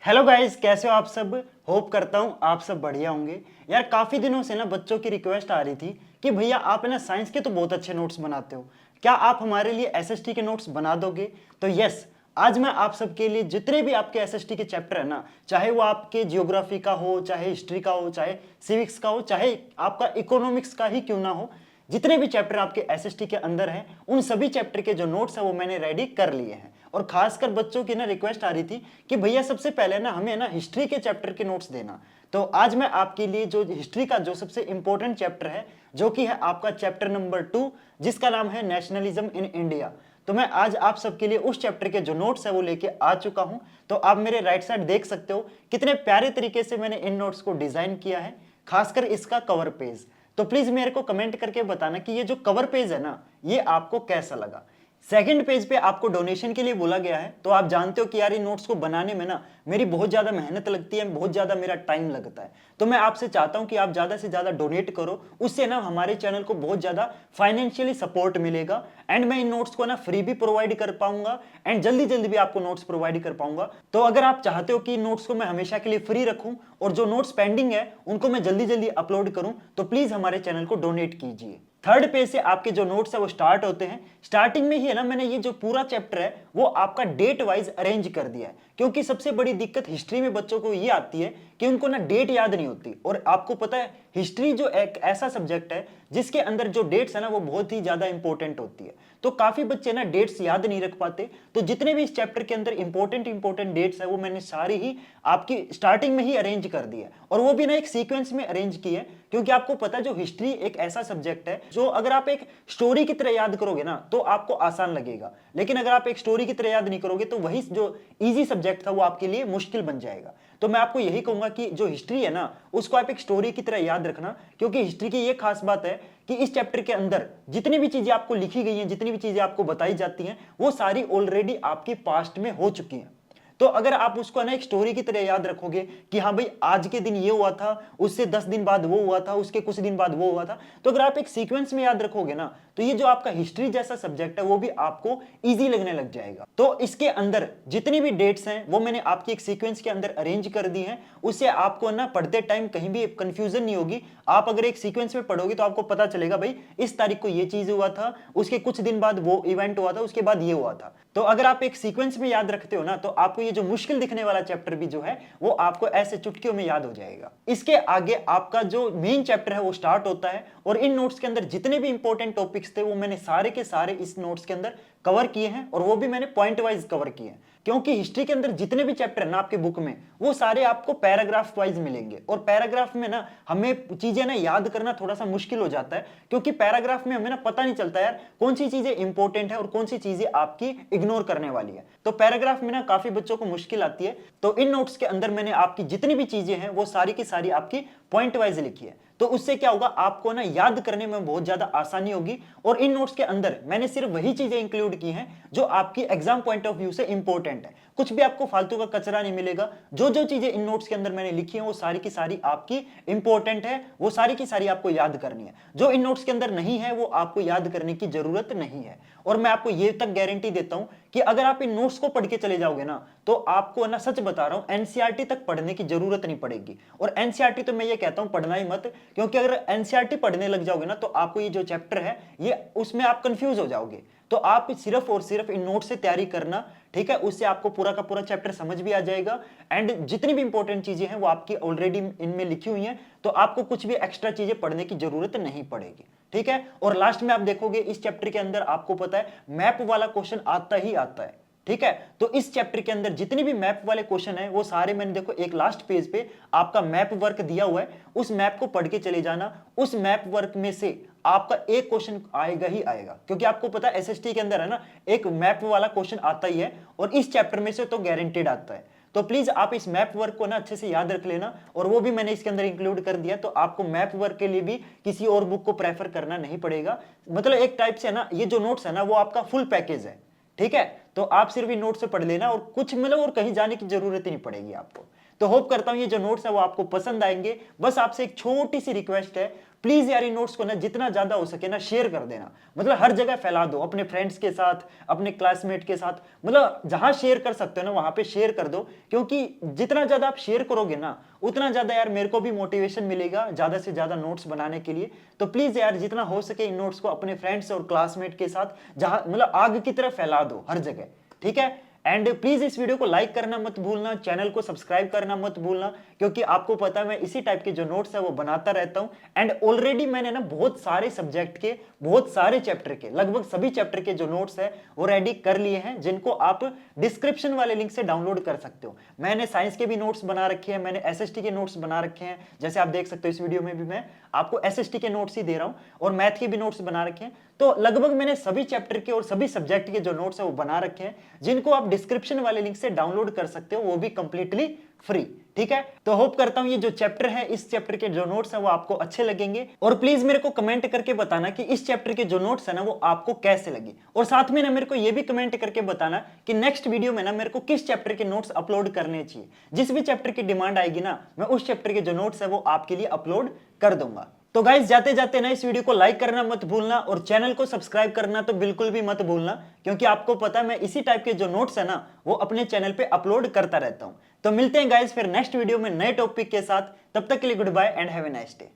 Hello guys, कैसे हो आप सब। होप करता हूँ आप सब बढ़िया होंगे। यार काफ़ी दिनों से ना बच्चों की रिक्वेस्ट आ रही थी कि भैया आप है ना साइंस के तो बहुत अच्छे नोट्स बनाते हो, क्या आप हमारे लिए एसएसटी के नोट्स बना दोगे। तो यस, आज मैं आप सबके लिए जितने भी आपके एसएसटी के चैप्टर है ना, चाहे वो आपके जियोग्राफी का हो, चाहे हिस्ट्री का हो, चाहे सिविक्स का हो, चाहे आपका इकोनॉमिक्स का ही क्यों ना हो, जितने भी चैप्टर आपके एसएसटी के अंदर हैं उन सभी चैप्टर के जो नोट्स है वो मैंने रेडी कर लिए हैं। और खासकर बच्चों की ना रिक्वेस्ट आ रही थी कि भैया सबसे पहले ना हमें ना हिस्ट्री के चैप्टर के नोट्स देना। तो आज मैं आपके लिए जो हिस्ट्री का जो सबसे इंपॉर्टेंट चैप्टर है, जो कि है आपका चैप्टर नंबर 2, जिसका नाम है नेशनलिज्म इन इंडिया, तो मैं आज आप सबके लिए उस चैप्टर के जो नोट्स है वो लेके आ चुका हूं। तो आप मेरे राइट साइड देख सकते हो कितने प्यारे तरीके से मैंने इन नोट्स को डिजाइन किया है, खासकर इसका कवर पेज। तो प्लीज मेरे को कमेंट करके बताना कि ये जो कवर पेज है ना, ये आपको कैसा लगा। सेकंड पेज पे आपको डोनेशन के लिए बोला गया है। तो आप जानते हो कि यार इन नोट्स को बनाने में ना मेरी बहुत ज्यादा मेहनत लगती है, बहुत ज्यादा मेरा टाइम लगता है। तो मैं आपसे चाहता हूं कि आप ज्यादा से ज्यादा डोनेट करो, उससे ना हमारे चैनल को बहुत ज्यादा फाइनेंशियली सपोर्ट मिलेगा एंड मैं इन नोट्स को ना फ्री भी प्रोवाइड कर पाऊंगा एंड जल्दी जल्दी भी आपको नोट्स प्रोवाइड कर पाऊंगा। तो अगर आप चाहते हो कि नोट्स को मैं हमेशा के लिए फ्री रखूं और जो नोट्स पेंडिंग है उनको मैं जल्दी जल्दी अपलोड करूं, तो प्लीज हमारे चैनल को डोनेट कीजिए। थर्ड पेज से आपके जो नोट्स है वो स्टार्ट होते हैं। स्टार्टिंग में ही है ना मैंने ये जो पूरा चैप्टर है वो आपका डेट वाइज अरेंज कर दिया है, क्योंकि सबसे बड़ी दिक्कत हिस्ट्री में बच्चों को ये आती है कि उनको ना डेट याद नहीं होती। और आपको पता है हिस्ट्री जो एक ऐसा सब्जेक्ट है जिसके अंदर जो डेट्स है ना वो बहुत ही ज्यादा इंपॉर्टेंट होती है। तो काफी बच्चे ना डेट्स याद नहीं रख पाते। तो जितने भी इस चैप्टर के अंदर इंपॉर्टेंट डेट्स है वो मैंने सारी ही आपकी स्टार्टिंग में ही अरेंज कर दी है, और वो भी ना एक सीक्वेंस में अरेंज की है। क्योंकि आपको पता है जो हिस्ट्री एक ऐसा सब्जेक्ट है जो अगर आप एक स्टोरी की तरह याद करोगे ना तो आपको आसान लगेगा, लेकिन अगर आप एक स्टोरी की तरह याद नहीं करोगे तो वही जो इजी सब्जेक्ट था वो आपके लिए मुश्किल बन जाएगा। तो मैं आपको यही कहूंगा कि जो हिस्ट्री है ना उसको आप एक स्टोरी की तरह याद रखना, क्योंकि हिस्ट्री की ये खास बात है कि इस चैप्टर के अंदर जितनी भी चीजें आपको लिखी गई हैं, जितनी भी चीजें आपको बताई जाती हैं, वो सारी ऑलरेडी आपके पास्ट में हो चुकी हैं। तो अगर आप उसको ना एक स्टोरी की तरह याद रखोगे कि हाँ भाई आज के दिन ये हुआ था, उससे 10 दिन बाद वो हुआ था, उसके कुछ दिन बाद वो हुआ था, तो अगर आप एक सीक्वेंस में याद रखोगे ना तो ये जो आपका हिस्ट्री जैसा सब्जेक्ट है वो भी आपको इजी लगने लग जाएगा। तो इसके अंदर जितनी भी डेट्स हैं वो मैंने आपकी एक सीक्वेंस के अंदर अरेंज कर दी हैं, उससे आपको ना पढ़ते टाइम कहीं भी कंफ्यूजन नहीं होगी। आप अगर एक सीक्वेंस में पढ़ोगे तो आपको पता चलेगा भाई इस तारीख को ये चीज हुआ था, उसके कुछ दिन बाद वो इवेंट हुआ था, उसके बाद ये हुआ था। तो अगर आप एक सीक्वेंस में याद रखते हो ना तो आपको ये जो मुश्किल दिखने वाला चैप्टर भी जो है वो आपको ऐसे चुटकियों में याद हो जाएगा। इसके आगे आपका जो मेन चैप्टर है वो स्टार्ट होता है, और इन नोट्स के अंदर जितने भी इंपॉर्टेंट टॉपिक्स थे वो मैंने सारे के सारे इस नोट्स के अंदर कवर किए हैं, और वो भी मैंने पॉइंट वाइज कवर किए हैं। क्योंकि हिस्ट्री के अंदर जितने भी चैप्टर है ना आपके बुक में वो सारे आपको पैराग्राफ वाइज मिलेंगे, और पैराग्राफ में ना हमें चीजें ना याद करना थोड़ा सा मुश्किल हो जाता है, क्योंकि पैराग्राफ में हमें ना पता नहीं चलता यार कौन सी चीजें इंपॉर्टेंट है और कौन सी चीजें आपकी इग्नोर करने वाली है। तो पैराग्राफ में ना काफी बच्चों को मुश्किल आती है। तो इन नोट्स के अंदर मैंने आपकी जितनी भी चीजें हैं वो सारी की सारी आपकी पॉइंट वाइज लिखी है। तो उससे क्या होगा, आपको ना याद करने में बहुत ज्यादा आसानी होगी। और इन नोट्स के अंदर मैंने सिर्फ वही चीजें इंक्लूड की हैं जो आपकी एग्जाम पॉइंट ऑफ व्यू से इंपॉर्टेंट है। कुछ भी आपको फालतू का कचरा नहीं मिलेगा। जो जो चीजें इन नोट्स के अंदर मैंने लिखी हैं वो सारी की सारी आपकी इंपॉर्टेंट है, वो सारी की सारी आपको याद करनी है। जो इन नोट्स के अंदर नहीं है वो आपको याद करने की जरूरत नहीं है। और मैं आपको ये तक गारंटी देता हूं कि अगर आप इन नोट्स को पढ़ के चले जाओगे ना तो आपको ना सच बता रहा हूं एनसीईआरटी तक पढ़ने की जरूरत नहीं पड़ेगी। और एनसीईआरटी तो मैं ये कहता हूं पढ़ना ही मत, क्योंकि अगर एनसीईआरटी पढ़ने लग जाओगे ना तो आपको ये जो चैप्टर है ये उसमें आप कंफ्यूज हो जाओगे। तो आप सिर्फ और सिर्फ इन नोट से तैयारी करना, ठीक है, उससे आपको पूरा का पूरा चैप्टर समझ भी आ जाएगा। एंड जितनी भी इंपॉर्टेंट चीजें हैं वो आपकी ऑलरेडी इनमें लिखी हुई हैं, तो आपको कुछ भी एक्स्ट्रा चीजें पढ़ने की जरूरत नहीं पड़ेगी, ठीक है। और लास्ट में आप देखोगे इस चैप्टर के अंदर आपको पता है मैप वाला क्वेश्चन आता ही आता है, ठीक है। तो इस चैप्टर के अंदर जितने भी मैप वाले क्वेश्चन है वो सारे मैंने देखो एक लास्ट पेज पे आपका मैप वर्क दिया हुआ है, उस मैप को पढ़ के चले जाना। उस मैप वर्क में से आपका एक क्वेश्चन आएगा ही आएगा, क्योंकि आपको पता है एसएसटी के अंदर है ना एक मैप वाला क्वेश्चन आता ही है, और इस चैप्टर में से तो गारंटेड आता है। तो प्लीज आप इस मैप वर्क को ना अच्छे से याद रख लेना, और वो भी मैंने इसके अंदर इंक्लूड कर दिया। तो आपको मैप वर्क के लिए भी किसी और बुक को प्रेफर करना नहीं पड़ेगा। मतलब एक टाइप से ना ये जो नोट्स है ना वो आपका फुल पैकेज है, ठीक है। तो आप सिर्फ इन नोट से पढ़ लेना और कुछ मतलब और कहीं जाने की जरूरत ही नहीं पड़ेगी आपको। तो होप करता हूं ये जो नोट्स है वो आपको पसंद आएंगे। बस आपसे एक छोटी सी रिक्वेस्ट है, प्लीज यार इन नोट्स को ना जितना ज्यादा हो सके ना शेयर कर देना, मतलब हर जगह फैला दो, अपने फ्रेंड्स के साथ, अपने क्लासमेट के साथ, मतलब जहां शेयर कर सकते हो ना वहां पे शेयर कर दो, क्योंकि जितना ज्यादा आप शेयर करोगे ना उतना ज्यादा यार मेरे को भी मोटिवेशन मिलेगा ज्यादा से ज्यादा नोट्स बनाने के लिए। तो प्लीज यार जितना हो सके इन नोट्स को अपने फ्रेंड्स और क्लासमेट के साथ जहां मतलब आग की तरह फैला दो हर जगह, ठीक है। एंड प्लीज इस वीडियो को लाइक करना मत भूलना, चैनल को सब्सक्राइब करना मत भूलना, क्योंकि आपको पता है मैं इसी टाइप के जो नोट्स है वो बनाता रहता हूं। एंड ऑलरेडी मैंने ना बहुत सारे सब्जेक्ट के, बहुत सारे चैप्टर के, लगभग सभी चैप्टर के जो नोट्स है वो रेडी कर लिए हैं, जिनको आप डिस्क्रिप्शन वाले लिंक से डाउनलोड कर सकते हो। मैंने साइंस के भी नोट्स बना रखे हैं, मैंने एसएसटी के नोट्स बना रखे हैं, जैसे आप देख सकते हो इस वीडियो में भी मैं आपको एसएसटी के नोट्स ही दे रहा हूं, और मैथ के भी नोट्स बना रखे हैं। तो लगभग मैंने सभी चैप्टर के और सभी सब्जेक्ट के जो नोट्स है वो बना रखे हैं, जिनको आप डिस्क्रिप्शन वाले लिंक से डाउनलोड कर सकते हो, वो भी कंप्लीटली फ्री, ठीक है। तो होप करता हूं ये जो चैप्टर है, इस चैप्टर के जो नोट्स हैं वो आपको अच्छे लगेंगे, और प्लीज मेरे को कमेंट करके बताना कि इस चैप्टर के जो नोट्स है ना वो आपको कैसे लगे, और साथ में ना मेरे को ये भी कमेंट करके बताना कि नेक्स्ट वीडियो में ना मेरे को किस चैप्टर के नोट्स अपलोड करने चाहिए। जिस भी चैप्टर की डिमांड आएगी ना मैं उस चैप्टर के जो नोट्स है वो आपके लिए अपलोड कर दूंगा। तो गाइस जाते जाते ना इस वीडियो को लाइक करना मत भूलना, और चैनल को सब्सक्राइब करना तो बिल्कुल भी मत भूलना, क्योंकि आपको पता है मैं इसी टाइप के जो नोट्स है ना वो अपने चैनल पे अपलोड करता रहता हूं। तो मिलते हैं गाइस फिर नेक्स्ट वीडियो में नए टॉपिक के साथ, तब तक के लिए good bye and have a nice day.